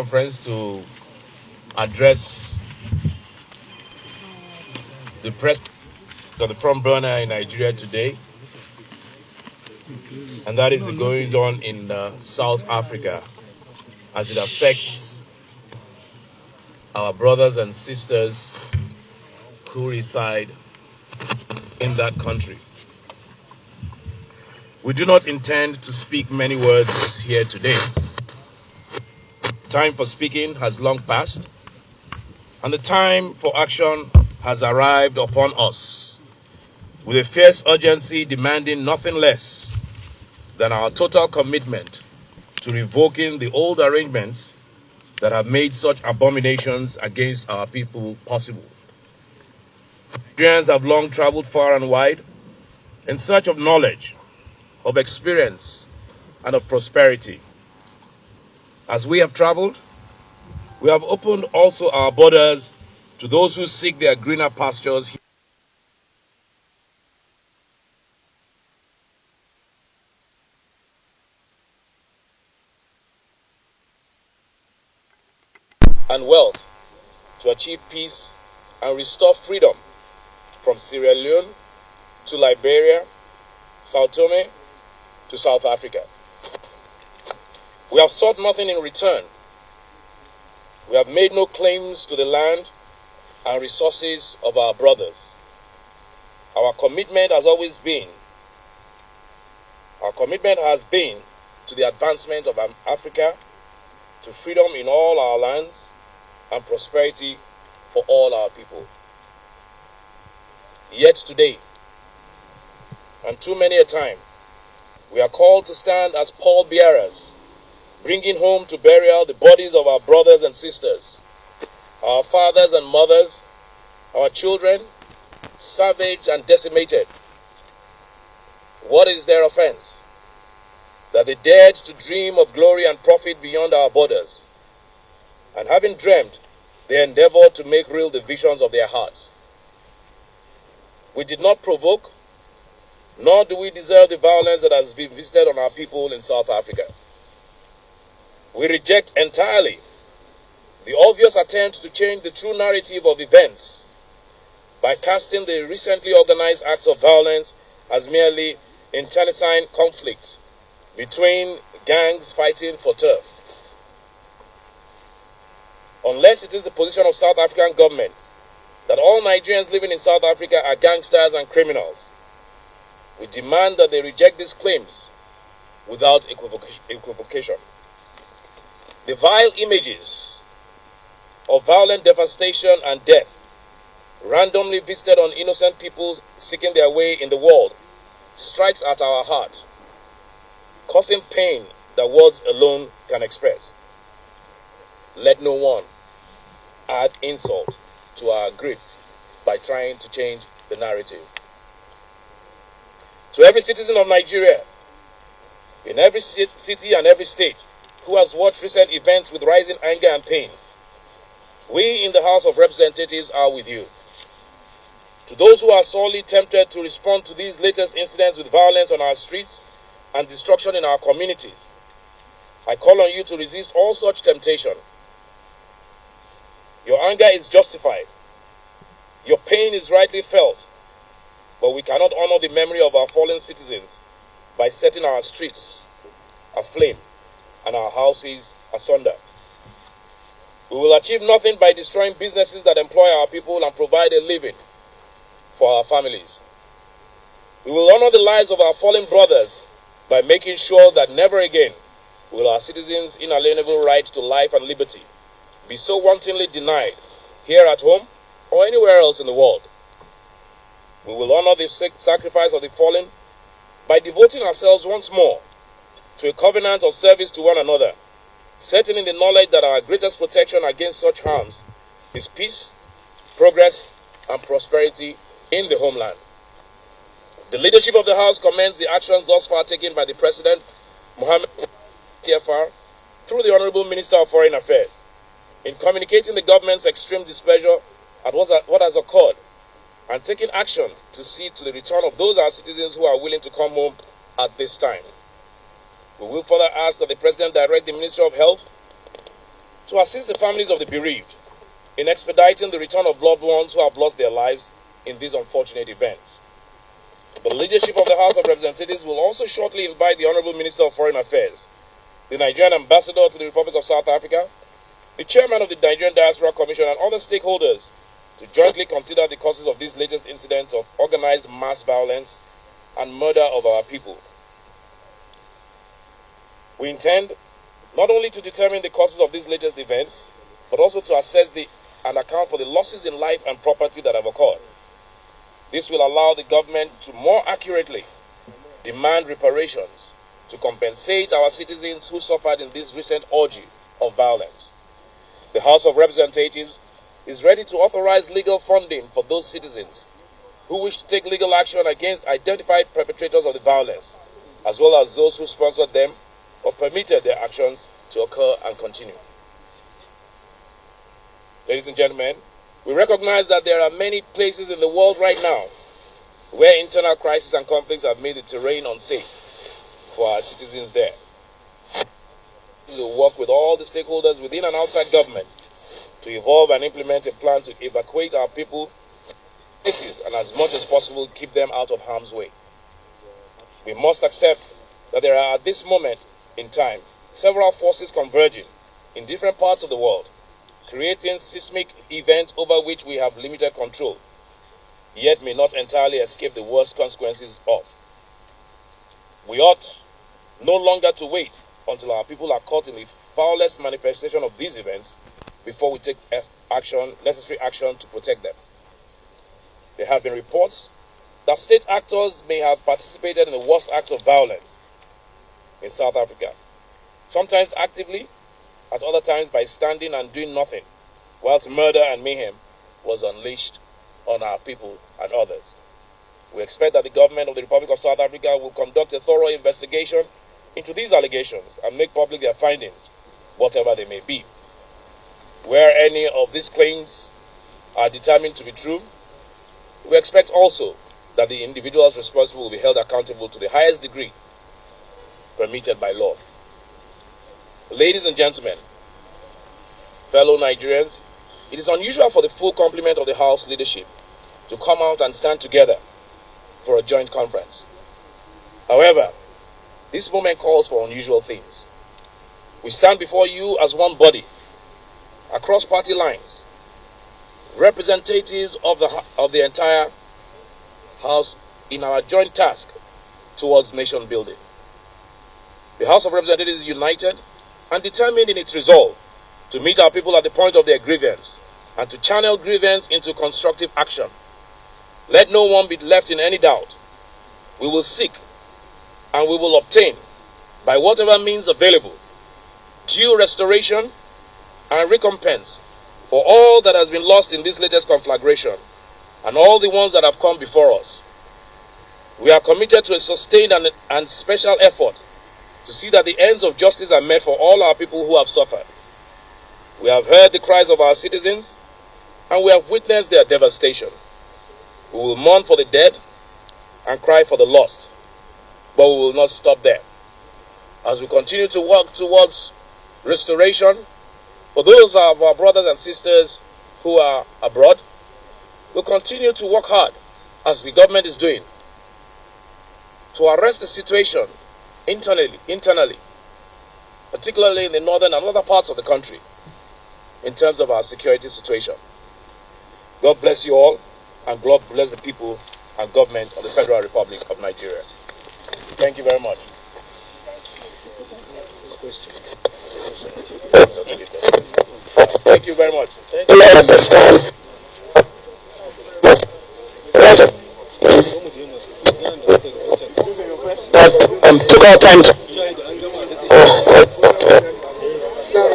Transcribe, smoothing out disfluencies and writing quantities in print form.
conference to address the press of the front burner in Nigeria today, and that is the goings on in South Africa as it affects our brothers and sisters who reside in that country. We do not intend to speak many words here today. Time for speaking has long passed, and the time for action has arrived upon us, with a fierce urgency demanding nothing less than our total commitment to revoking the old arrangements that have made such abominations against our people possible. Nigerians have long traveled far and wide in search of knowledge, of experience, and of prosperity. As we have traveled, we have opened also our borders to those who seek their greener pastures here. And wealth to achieve peace and restore freedom from Sierra Leone to Liberia, Sao Tome to South Africa. We have sought nothing in return. We have made no claims to the land and resources of our brothers. Our commitment has been to the advancement of Africa, to freedom in all our lands, and prosperity for all our people. Yet today, and too many a time, we are called to stand as pallbearers, bringing home to burial the bodies of our brothers and sisters, our fathers and mothers, our children, savaged and decimated. What is their offense? That they dared to dream of glory and profit beyond our borders, and having dreamed, they endeavored to make real the visions of their hearts. We did not provoke, nor do we deserve the violence that has been visited on our people in South Africa. We reject entirely the obvious attempt to change the true narrative of events by casting the recently organized acts of violence as merely internecine conflict between gangs fighting for turf. Unless it is the position of South African government that all Nigerians living in South Africa are gangsters and criminals, we demand that they reject these claims without equivocation. The vile images of violent devastation and death randomly visited on innocent people seeking their way in the world strikes at our heart, causing pain that words alone can express. Let no one add insult to our grief by trying to change the narrative. To every citizen of Nigeria, in every city and every state, who has watched recent events with rising anger and pain, we in the House of Representatives are with you. To those who are sorely tempted to respond to these latest incidents with violence on our streets and destruction in our communities, I call on you to resist all such temptation. Your anger is justified. Your pain is rightly felt. But we cannot honor the memory of our fallen citizens by setting our streets aflame and our houses asunder. We will achieve nothing by destroying businesses that employ our people and provide a living for our families. We will honor the lives of our fallen brothers by making sure that never again will our citizens' inalienable right to life and liberty be so wantonly denied here at home or anywhere else in the world. We will honor the sacrifice of the fallen by devoting ourselves once more to a covenant of service to one another, certain in the knowledge that our greatest protection against such harms is peace, progress, and prosperity in the homeland. The leadership of the House commends the actions thus far taken by the President, Mohammed TFR, through the Honorable Minister of Foreign Affairs, in communicating the government's extreme displeasure at what has occurred and taking action to see to the return of those our citizens who are willing to come home at this time. We will further ask that the President direct the Ministry of Health to assist the families of the bereaved in expediting the return of loved ones who have lost their lives in these unfortunate events. The leadership of the House of Representatives will also shortly invite the Honorable Minister of Foreign Affairs, the Nigerian Ambassador to the Republic of South Africa, the Chairman of the Nigerian Diaspora Commission, and other stakeholders to jointly consider the causes of these latest incidents of organized mass violence and murder of our people. We intend not only to determine the causes of these latest events, but also to assess and account for the losses in life and property that have occurred. This will allow the government to more accurately demand reparations to compensate our citizens who suffered in this recent orgy of violence. The House of Representatives is ready to authorize legal funding for those citizens who wish to take legal action against identified perpetrators of the violence, as well as those who sponsored them or permitted their actions to occur and continue. Ladies and gentlemen, we recognize that there are many places in the world right now where internal crises and conflicts have made the terrain unsafe for our citizens there. We will work with all the stakeholders within and outside government to evolve and implement a plan to evacuate our people places and as much as possible keep them out of harm's way. We must accept that there are at this moment in time several forces converging in different parts of the world, creating seismic events over which we have limited control, yet may not entirely escape the worst consequences of. We ought no longer to wait until our people are caught in the foulest manifestation of these events before we take necessary action to protect them. There have been reports that state actors may have participated in the worst acts of violence in South Africa, sometimes actively, at other times by standing and doing nothing, whilst murder and mayhem was unleashed on our people and others. We expect that the government of the Republic of South Africa will conduct a thorough investigation into these allegations and make public their findings, whatever they may be. Where any of these claims are determined to be true, we expect also that the individuals responsible will be held accountable to the highest degree permitted by law. Ladies and gentlemen, fellow Nigerians, it is unusual for the full complement of the House leadership to come out and stand together for a joint conference. However, this moment calls for unusual things. We stand before you as one body, across party lines, representatives of the entire House in our joint task towards nation building. The House of Representatives is united and determined in its resolve to meet our people at the point of their grievance and to channel grievance into constructive action. Let no one be left in any doubt. We will seek and we will obtain, by whatever means available, due restoration and recompense for all that has been lost in this latest conflagration and all the ones that have come before us. We are committed to a sustained and special effort to see that the ends of justice are met for all our people who have suffered. We have heard the cries of our citizens and we have witnessed their devastation. We will mourn for the dead and cry for the lost, but we will not stop there. As we continue to work towards restoration for those of our brothers and sisters who are abroad, we'll continue to work hard, as the government is doing, to arrest the situation internally, particularly in the northern and other parts of the country, in terms of our security situation. God bless you all, and God bless the people and government of the Federal Republic of Nigeria. Thank you very much. Thank you very much. I understand. That took our time to